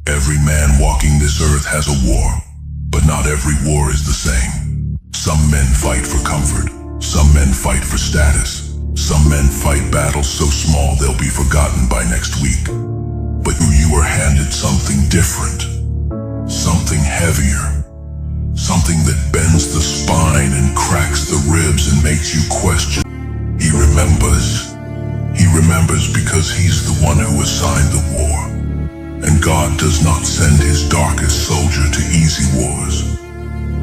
Every man walking this earth has a war, but not every war is the same. Some men fight for comfort, some men fight for status, some men fight battles so small they'll be forgotten by next week. But you were handed something different, something heavier, something that bends the spine and cracks the ribs and makes you question. He remembers. He remembers because he's the one who assigned the war. And God does not send his darkest soldier to easy wars.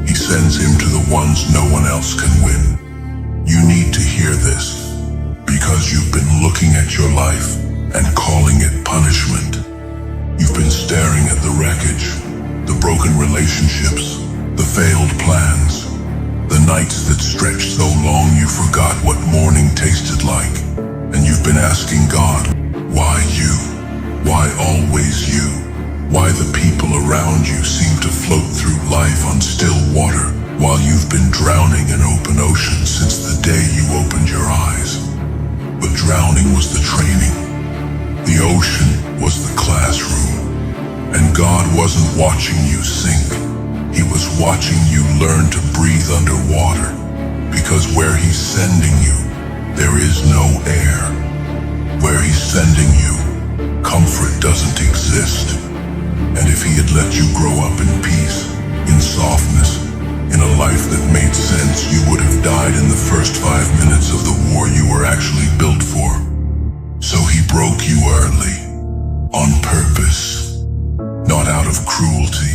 He sends him to the ones no one else can win. You need to hear this, because you've been looking at your life and calling it punishment. You've been staring at the wreckage, the broken relationships, the failed plans, the nights that stretched so long you forgot what morning tasted like. And you've been asking God, why you? Why always you? Why the people around you seem to float through life on still water, while you've been drowning in open ocean since the day you opened your eyes. But drowning was the training. The ocean was the classroom. And God wasn't watching you sink. He was watching you learn to breathe underwater. Because where he's sending you, there is no air. Where he's sending you, comfort doesn't exist. And if he had let you grow up in peace, in softness, in a life that made sense, you would have died in the first 5 minutes of the war you were actually built for. So he broke you early, on purpose, not out of cruelty,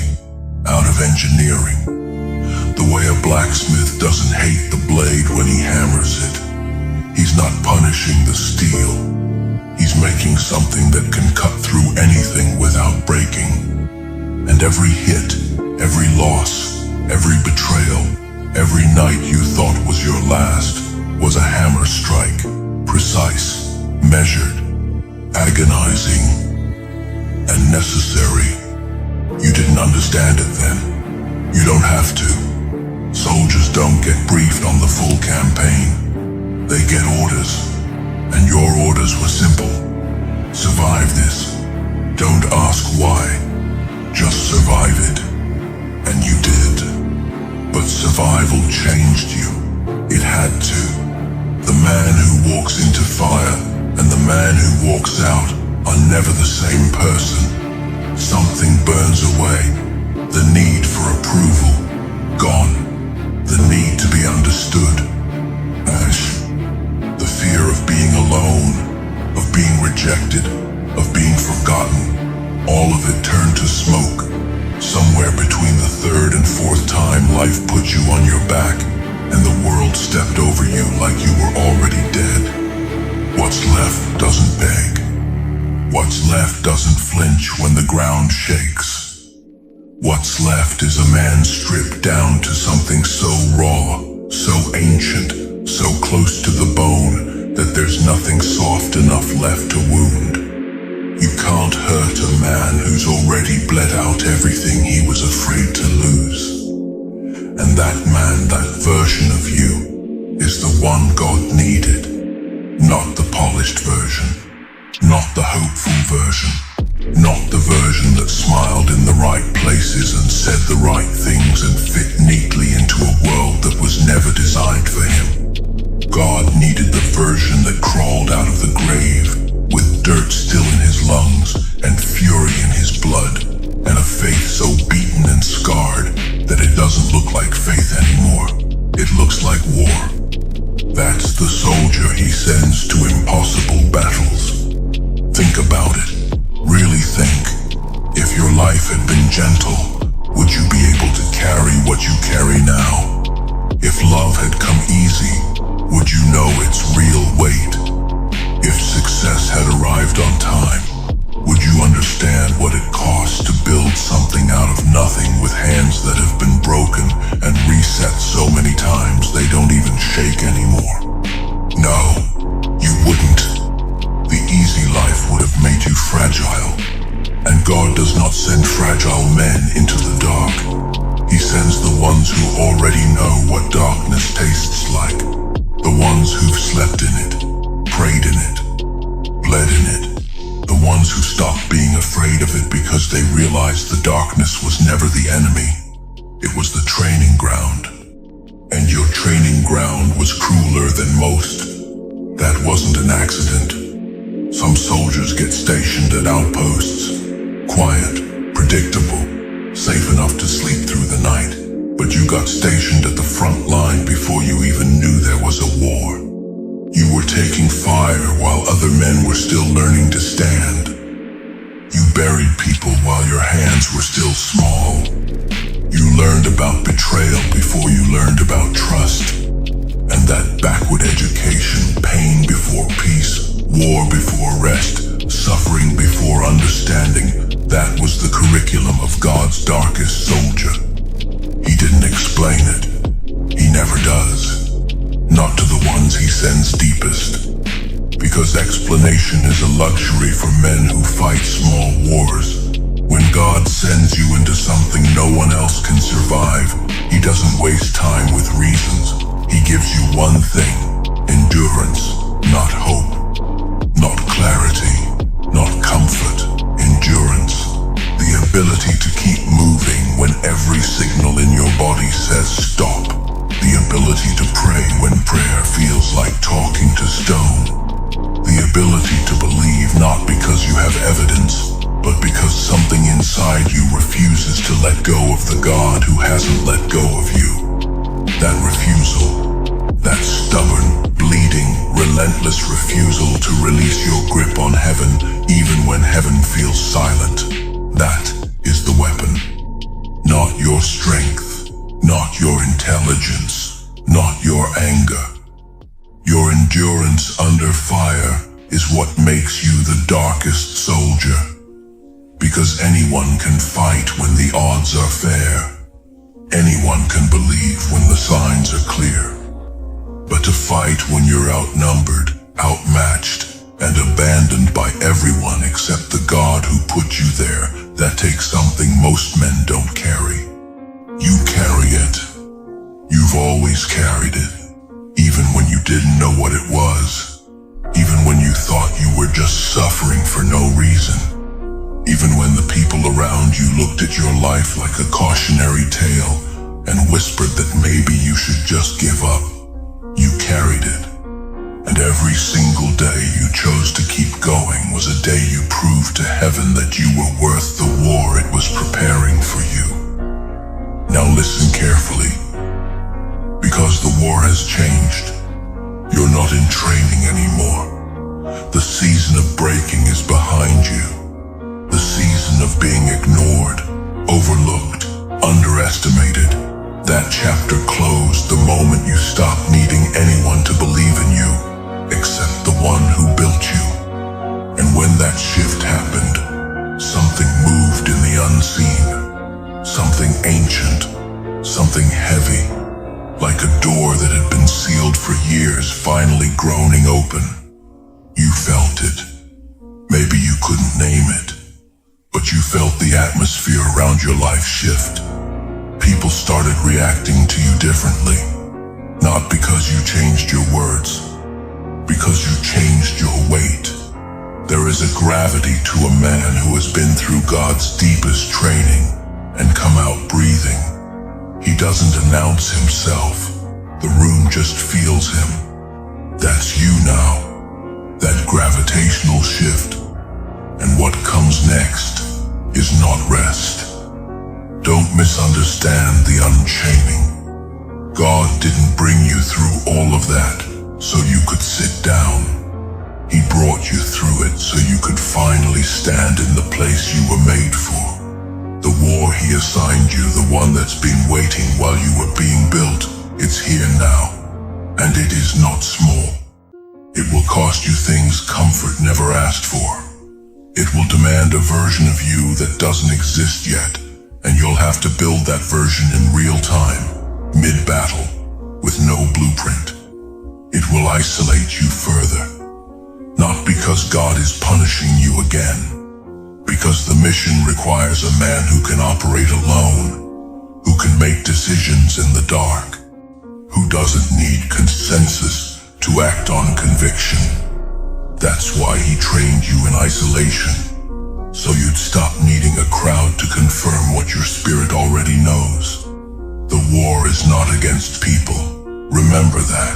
out of engineering. The way a blacksmith doesn't hate the blade when he hammers it. He's not punishing the steel. He's making something that can cut through anything without breaking. And every hit, every loss, every betrayal, every night you thought was your last was a hammer strike, precise, measured, agonizing, and necessary. You didn't understand it then. You don't have to. Soldiers don't get briefed on the full campaign. They get orders, and your orders were simple. Survive this. Don't ask why. Just survive it. And you did. But survival changed you. It had to. The man who walks into fire and the man who walks out are never the same person. Something burns away. The need for approval, gone. The need to be understood, ash. The fear of being alone, of being rejected, of being forgotten, all of it turned to smoke. Somewhere between the third and fourth time life put you on your back, and the world stepped over you like you were already dead. What's left doesn't beg. What's left doesn't flinch when the ground shakes. What's left is a man stripped down to something so raw, so ancient, so close to the bone that there's nothing soft enough left to wound. You can't hurt a man who's already bled out everything he was afraid to lose. And that man, that version of you, is the one God needed. Not the polished version, not the hopeful version, not the version that smiled in the right places and said the right things and fit neatly into a world that was never designed for him. God needed the version that crawled out of the grave with dirt still in his lungs and fury in his blood and a faith so beaten and scarred that it doesn't look like faith anymore. It looks like war. That's the soldier he sends to impossible battles. Think about it. Really think. If your life had been gentle, would you be able to carry what you carry now? If love had come easy, would you know its real weight? If success had arrived on time, would you understand what it costs to build something out of nothing with hands that have been broken and reset so many times they don't even shake anymore? No, you wouldn't. The easy life would have made you fragile. And God does not send fragile men into the dark. He sends the ones who already know what darkness tastes like. The ones who've slept in it, prayed in it, bled in it. The ones who stopped being afraid of it because they realized the darkness was never the enemy. It was the training ground. And your training ground was crueler than most. That wasn't an accident. Some soldiers get stationed at outposts. Quiet, predictable, safe enough to sleep through the night. But you got stationed at the front line before you even knew there was a war. You were taking fire while other men were still learning to stand. You buried people while your hands were still small. You learned about betrayal before you learned about trust. And that backward education, pain before peace, war before rest, suffering before understanding, that was the curriculum of God's darkest soldier. He didn't explain it. He never does. Not to the ones he sends deepest. Because explanation is a luxury for men who fight small wars. When God sends you into something no one else can survive, he doesn't waste time with reasons. He gives you one thing: endurance, not hope, not clarity, not comfort, endurance. The ability to keep moving when every signal in your body says stop. The ability to pray when prayer feels like talking to stone. The ability to believe not because you have evidence, but because something inside you refuses to let go of the God who hasn't let go of you. That refusal, that stubborn, bleeding, relentless refusal to release your grip on heaven even when heaven feels silent, that is the weapon. Not your strength, not your intelligence, not your anger. Your endurance under fire is what makes you the darkest soldier. Because anyone can fight when the odds are fair. Anyone can believe when the signs are clear. But to fight when you're outnumbered, outmatched, and abandoned by everyone except the God who put you there, that takes something most men don't carry. You carry it. You've always carried it. Even when you didn't know what it was. Even when you thought you were just suffering for no reason. Even when the people around you looked at your life like a cautionary tale and whispered that maybe you should just give up. You carried it. And every single day you chose to keep going was a day you proved to heaven that you were worth the war it was preparing for you. Now listen carefully. Because the war has changed. You're not in training anymore. The season of breaking is behind you. The season of being ignored, overlooked, underestimated. That chapter closed the moment you stopped needing anyone to believe in you, except the one who built you. And when that shift happened, something moved in the unseen. Something ancient, something heavy. Like a door that had been sealed for years finally groaning open. You felt it. Maybe you couldn't name it, but you felt the atmosphere around your life shift. People started reacting to you differently, not because you changed your words, because you changed your weight. There is a gravity to a man who has been through God's deepest training and come out breathing. He doesn't announce himself. The room just feels him. That's you now. That gravitational shift. And what comes next is not rest. Don't misunderstand the unchaining. God didn't bring you through all of that so you could sit down. He brought you through it so you could finally stand in the place you were made for. The war he assigned you, the one that's been waiting while you were being built, it's here now. And it is not small. It will cost you things comfort never asked for. It will demand a version of you that doesn't exist yet, and you'll have to build that version in real time, mid-battle, with no blueprint. It will isolate you further. Not because God is punishing you again, because the mission requires a man who can operate alone, who can make decisions in the dark, who doesn't need consensus to act on conviction. That's why he trained you in isolation, so you'd stop needing a crowd to confirm what your spirit already knows. The war is not against people. Remember that.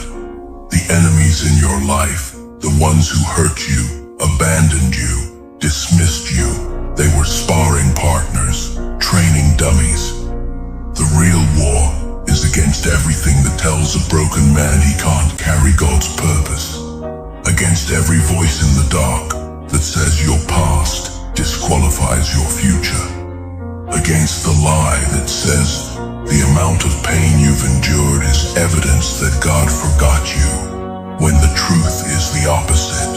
The enemies in your life, the ones who hurt you, abandoned you, dismissed you, they were sparring partners, training dummies. The real war is against everything that tells a broken man he can't carry God's purpose. Against every voice in the dark that says your past disqualifies your future. Against the lie that says the amount of pain you've endured is evidence that God forgot you, when the truth is the opposite.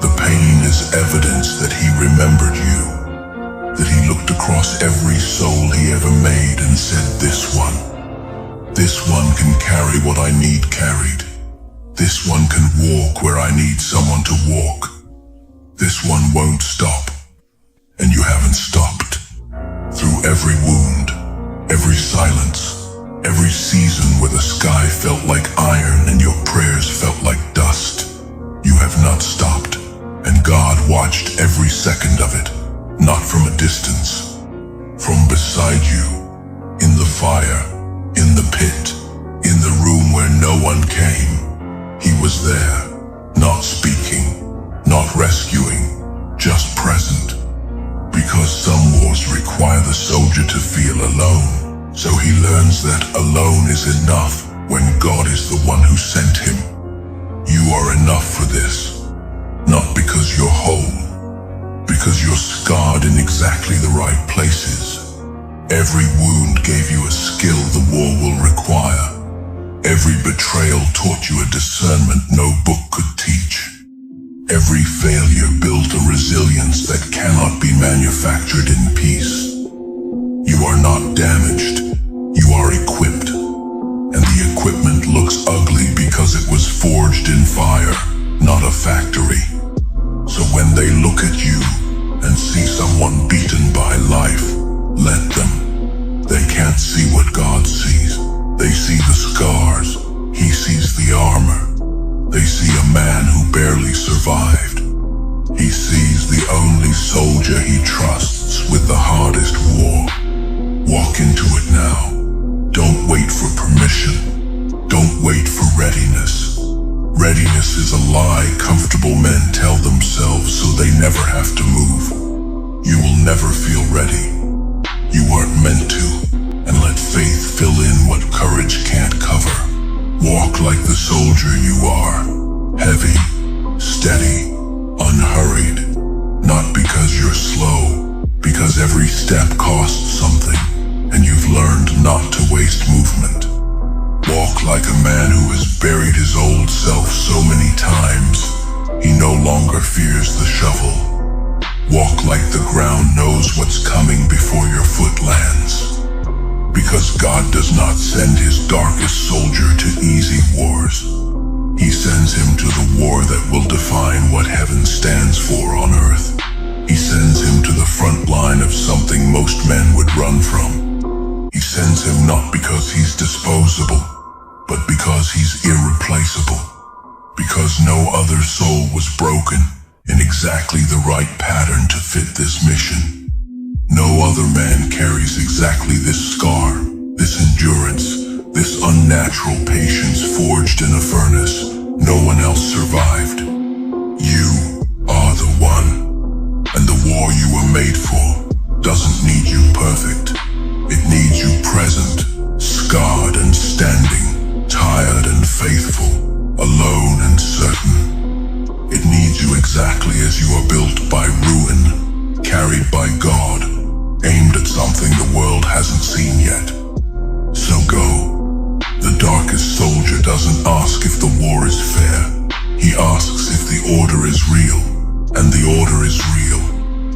The pain is evidence that he remembered you, that he looked across every soul he ever made and said, this one can carry what I need carried. This one can walk where I need someone to walk. This one won't stop, and you haven't stopped. Through every wound, every silence, every season where the sky felt like iron and your prayers felt like dust, you have not stopped, and God watched every second of it, not from a distance, from beside you, in the fire, in the pit, in the room where no one came. He was there, not speaking, not rescuing, just present. Because some wars require the soldier to feel alone, so he learns that alone is enough when God is the one who sent him. You are enough for this, not because you're whole, because you're scarred in exactly the right places. Every wound gave you a skill the war will require. Every betrayal taught you a discernment no book could teach. Every failure built a resilience that cannot be manufactured in peace. You are not damaged, you are equipped. And the equipment looks ugly because it was forged in fire, not a factory. So when they look at you and see someone beaten by life, let them. They can't see what God sees. They see the scars, he sees the armor. They see a man who barely survived. He sees the only soldier he trusts with the hardest war. Walk into it now. Don't wait for permission. Don't wait for readiness. Readiness is a lie comfortable men tell themselves so they never have to move. You will never feel ready. You weren't meant to. And let faith fill in what courage can't cover. Walk like the soldier you are, heavy, steady, unhurried. Not because you're slow, because every step costs something, and you've learned not to waste movement. Walk like a man who has buried his old self so many times, he no longer fears the shovel. Walk like the ground knows what's coming before your foot lands. Because God does not send his darkest soldier to easy wars. He sends him to the war that will define what heaven stands for on earth. He sends him to the front line of something most men would run from. He sends him not because he's disposable, but because he's irreplaceable. Because no other soul was broken in exactly the right pattern to fit this mission. No other man carries exactly this scar, this endurance, this unnatural patience forged in a furnace. No one else survived. You are the one. And the war you were made for doesn't need you perfect. It needs you present, scarred and standing, tired and faithful, alone and certain. It needs you exactly as you are built by ruin, carried by God, aimed at something the world hasn't seen yet. So go. The darkest soldier doesn't ask if the war is fair. He asks if the order is real. And the order is real.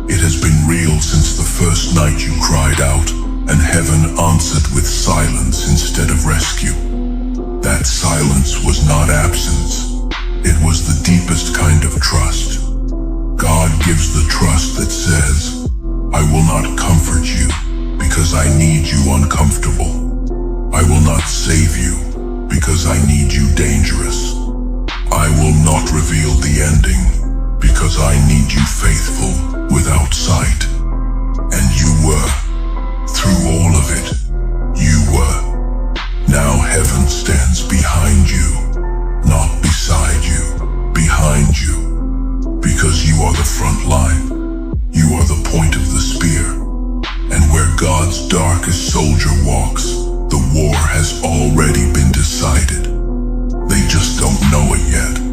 It has been real since the first night you cried out, and heaven answered with silence instead of rescue. That silence was not absence. It was the deepest kind of trust. God gives the trust that says, I will not comfort you because I need you uncomfortable. I will not save you because I need you dangerous. I will not reveal the ending because I need you faithful without sight. And you were. Through all of it, you were. Now heaven stands behind you, not beside you, behind you. Because you are the front line, you are the point of the spear. And where God's darkest soldier walks, the war has already been decided. They just don't know it yet.